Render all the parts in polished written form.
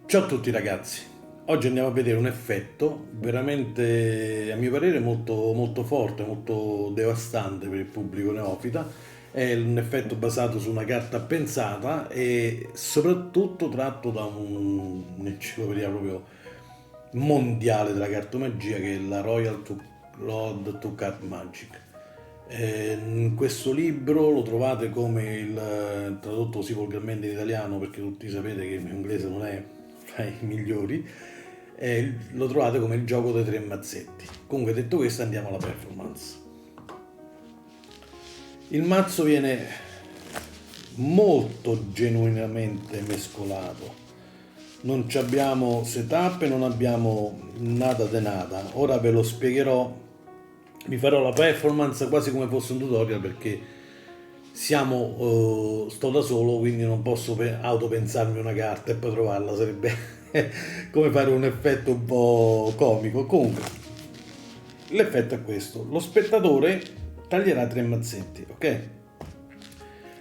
Ciao a tutti ragazzi, oggi andiamo a vedere un effetto veramente, a mio parere, molto, molto forte, molto devastante per il pubblico neofita. È un effetto basato su una carta pensata e soprattutto tratto da un'enciclopedia proprio mondiale della cartomagia che è la Road to Card Magic. In questo libro lo trovate come tradotto così volgarmente in italiano, perché tutti sapete che il mio inglese non è tra i migliori, lo trovate come il gioco dei tre mazzetti. Comunque, detto questo, andiamo alla performance. Il mazzo viene molto genuinamente mescolato. Non ci abbiamo setup e non abbiamo nada de nada. Ora ve lo spiegherò. Vi farò la performance quasi come fosse un tutorial, perché sto da solo, quindi non posso autopensarmi una carta e poi trovarla, sarebbe come fare un effetto un po' comico. Comunque, l'effetto è questo: lo spettatore taglierà tre mazzetti, ok?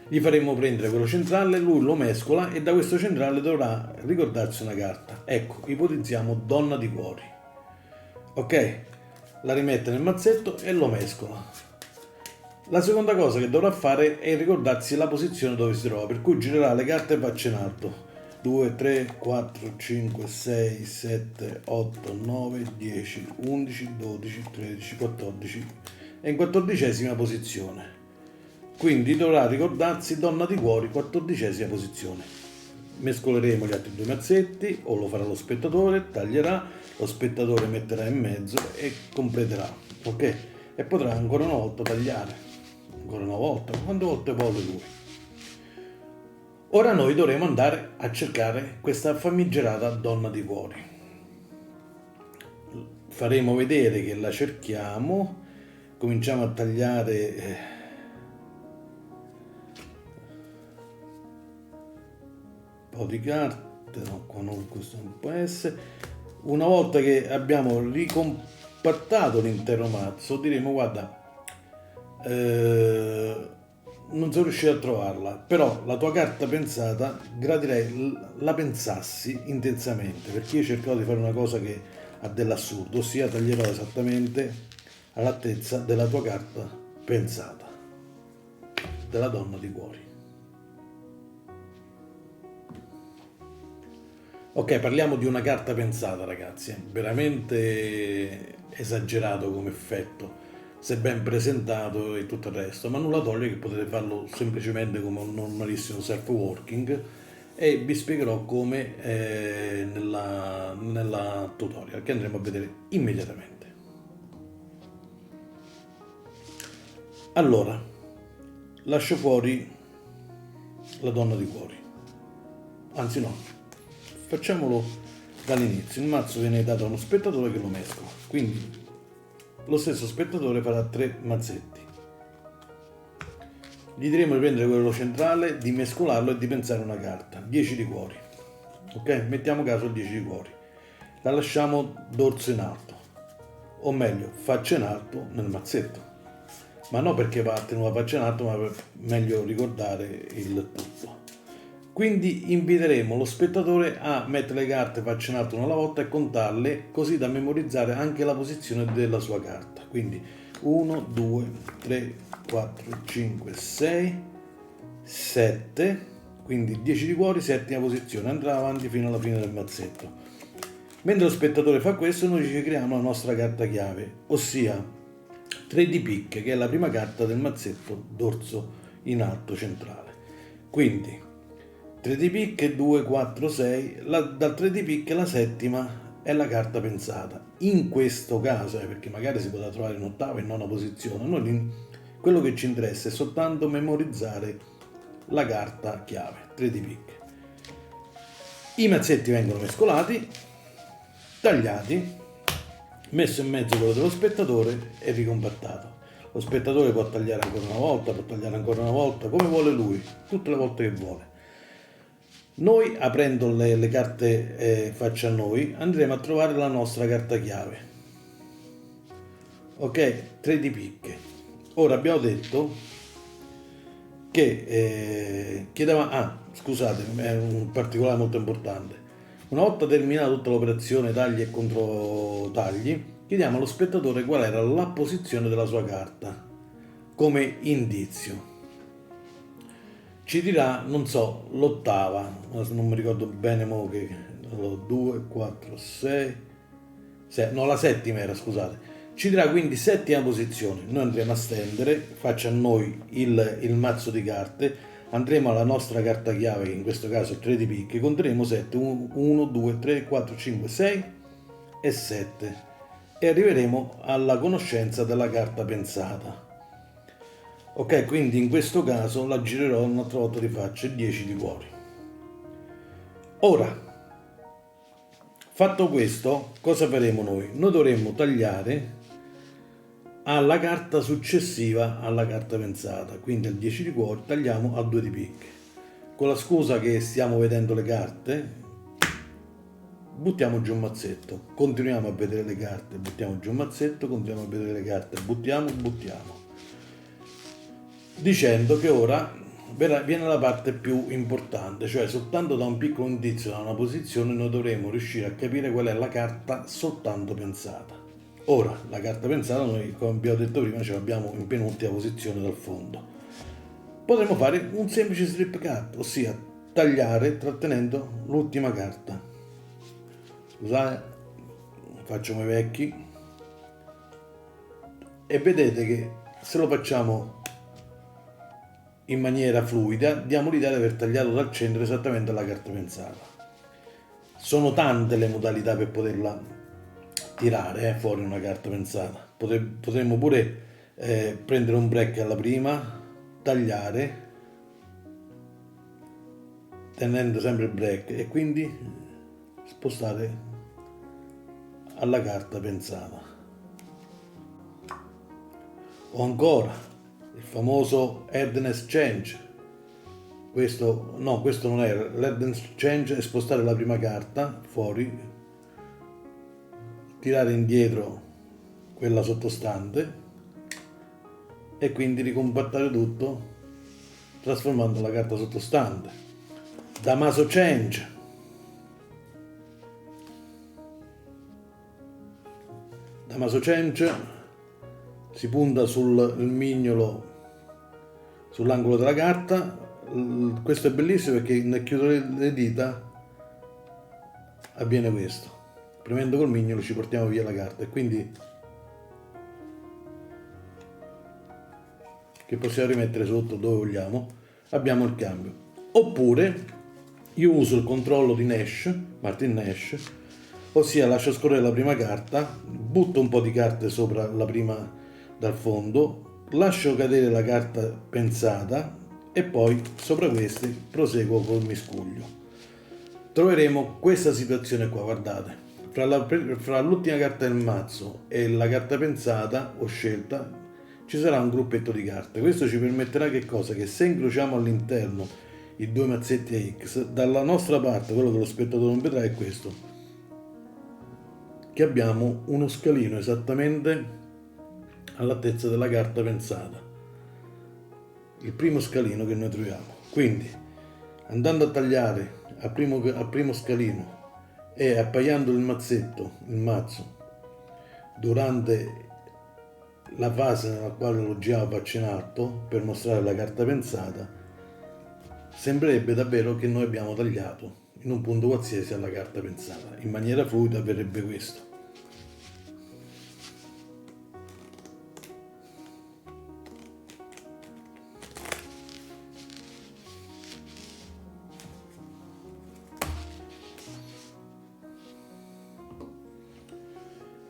Gli faremo prendere quello centrale, lui lo mescola e da questo centrale dovrà ricordarsi una carta. Ecco, ipotizziamo Donna di Cuori, ok? La rimette nel mazzetto e lo mescola. La seconda cosa che dovrà fare è ricordarsi la posizione dove si trova, per cui girerà le carte e faccia in alto. 2, 3, 4, 5, 6, 7, 8, 9, 10, 11, 12, 13, 14 e in quattordicesima posizione. Quindi dovrà ricordarsi Donna di Cuori, quattordicesima posizione. Mescoleremo gli altri due mazzetti, o lo farà lo spettatore, taglierà, lo spettatore metterà in mezzo e completerà, ok? E potrà ancora una volta tagliare, ancora una volta, quante volte vuole lui. Ora noi dovremo andare a cercare questa famigerata Donna di Cuori. Faremo vedere che la cerchiamo, cominciamo a tagliare un po' di carte, no, qua non, questo non può essere. Una volta che abbiamo ricompattato l'intero mazzo, diremo: guarda, non sono riuscito a trovarla, però la tua carta pensata gradirei la pensassi intensamente, perché io cercherò di fare una cosa che ha dell'assurdo, ossia taglierò esattamente all'altezza della tua carta pensata, della Donna di Cuori. Ok, parliamo di una carta pensata, ragazzi, è veramente esagerato come effetto, se ben presentato e tutto il resto, ma nulla toglie che potete farlo semplicemente come un normalissimo self-working e vi spiegherò come nella tutorial che andremo a vedere immediatamente. Allora, lascio fuori la Donna di Cuori, anzi no, facciamolo dall'inizio. Il mazzo viene dato a uno spettatore che lo mescola, quindi lo stesso spettatore farà tre mazzetti. Gli diremo di prendere quello centrale, di mescolarlo e di pensare una carta. 10 di cuori, ok? Mettiamo caso al 10 di cuori. La lasciamo dorso in alto, o meglio faccia in alto nel mazzetto, ma non perché va a tenere la faccia in alto, ma per meglio ricordare il tutto. Quindi inviteremo lo spettatore a mettere le carte faccia in alto una alla volta e contarle, così da memorizzare anche la posizione della sua carta. Quindi 1, 2, 3, 4, 5, 6, 7, quindi 10 di cuori, settima posizione, andrà avanti fino alla fine del mazzetto. Mentre lo spettatore fa questo, noi ci creiamo la nostra carta chiave, ossia 3 di picche, che è la prima carta del mazzetto dorso in alto centrale. Quindi 3 di picche, 2, 4, 6, dal 3 di picche la settima è la carta pensata. In questo caso, perché magari si potrà trovare in ottava e in nona posizione, quello che ci interessa è soltanto memorizzare la carta chiave, 3 di picche. I mazzetti vengono mescolati, tagliati, messo in mezzo quello dello spettatore e ricompattato. Lo spettatore può tagliare ancora una volta, può tagliare ancora una volta, come vuole lui, tutte le volte che vuole. Noi, aprendo le carte faccia a noi, andremo a trovare la nostra carta chiave. Ok? 3 di picche. Ora abbiamo detto che chiedeva... Ah, scusate, è un particolare molto importante. Una volta terminata tutta l'operazione tagli e controtagli, chiediamo allo spettatore qual era la posizione della sua carta come indizio. Ci dirà, non so, l'ottava, non mi ricordo bene mo che 2, 4, 6, no, la settima era, scusate. Ci dirà quindi settima posizione. Noi andremo a stendere, faccia a noi il mazzo di carte, andremo alla nostra carta chiave, che in questo caso è 3 di picche, conteremo 7, 1, 2, 3, 4, 5, 6 e 7 e arriveremo alla conoscenza della carta pensata. Ok, quindi in questo caso la girerò un'altra volta di faccia, 10 di cuori. Ora, fatto questo, cosa faremo noi? Noi dovremmo tagliare alla carta successiva alla carta pensata, quindi al 10 di cuori tagliamo a 2 di picche. Con la scusa che stiamo vedendo le carte, buttiamo giù un mazzetto, continuiamo a vedere le carte, buttiamo giù un mazzetto, continuiamo a vedere le carte, buttiamo, dicendo che ora viene la parte più importante, cioè soltanto da un piccolo indizio da una posizione noi dovremo riuscire a capire qual è la carta soltanto pensata. Ora, la carta pensata noi, come abbiamo detto prima, ce l'abbiamo in penultima posizione dal fondo. Potremmo fare un semplice strip cut, ossia tagliare trattenendo l'ultima carta. Scusate, facciamo i vecchi. E vedete che se lo facciamo in maniera fluida diamo l'idea di aver tagliato dal centro esattamente la carta pensata. Sono tante le modalità per poterla tirare fuori una carta pensata. Potremmo pure prendere un break alla prima, tagliare tenendo sempre il break e quindi spostare alla carta pensata. O ancora il famoso Add and Exchange. Questo non è l'Add and Exchange, è spostare la prima carta fuori, tirare indietro quella sottostante e quindi ricompattare tutto trasformando la carta sottostante. Damaso Change. Damaso Change si punta sul mignolo sull'angolo della carta. Questo è bellissimo perché nel chiudere le dita avviene questo. Premendo col mignolo ci portiamo via la carta e quindi che possiamo rimettere sotto dove vogliamo, abbiamo il cambio. Oppure io uso il controllo di Nash, Martin Nash, ossia lascio scorrere la prima carta, butto un po' di carte sopra la prima dal fondo, lascio cadere la carta pensata e poi sopra queste proseguo col miscuglio. Troveremo questa situazione qua, guardate, fra l'ultima carta del mazzo e la carta pensata o scelta ci sarà un gruppetto di carte. Questo ci permetterà che cosa? Che se incrociamo all'interno i due mazzetti a X, dalla nostra parte, quello che lo spettatore non vedrà è questo, che abbiamo uno scalino esattamente all'altezza della carta pensata, il primo scalino che noi troviamo. Quindi andando a tagliare al primo scalino e appaiando il mazzo durante la fase nella quale lo giriamo faccia in alto per mostrare la carta pensata, sembrerebbe davvero che noi abbiamo tagliato in un punto qualsiasi alla carta pensata. In maniera fluida avverrebbe questo.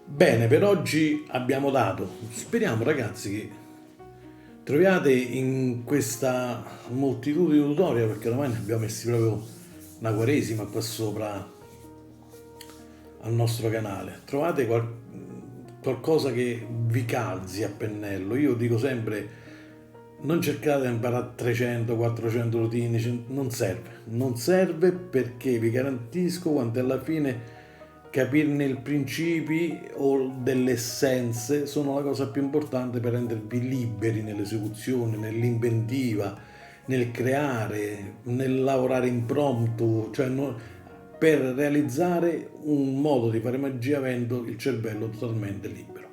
Bene, per oggi abbiamo dato. Speriamo ragazzi che troviate in questa moltitudine di tutorial, perché ormai ne abbiamo messi proprio una quaresima qua sopra al nostro canale. Trovate qualcosa che vi calzi a pennello. Io dico sempre, non cercate di imparare 300-400 routine, non serve perché vi garantisco quanto alla fine capirne i principi o delle essenze sono la cosa più importante per rendervi liberi nell'esecuzione, nell'inventiva, nel creare, nel lavorare impromptu, cioè per realizzare un modo di fare magia avendo il cervello totalmente libero.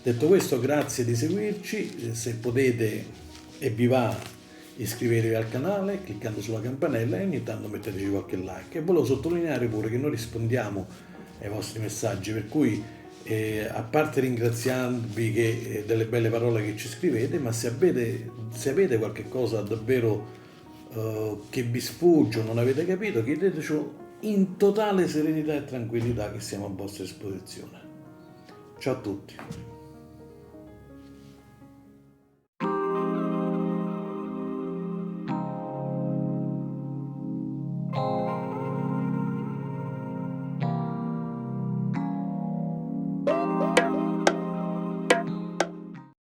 Detto questo, grazie di seguirci, se potete e vi va iscrivetevi al canale cliccando sulla campanella e ogni tanto metteteci qualche like. E volevo sottolineare pure che noi rispondiamo ai vostri messaggi, per cui a parte ringraziarvi delle belle parole che ci scrivete, ma se avete qualche cosa davvero che vi sfugge o non avete capito, chiedeteci in totale serenità e tranquillità, che siamo a vostra disposizione. Ciao a tutti.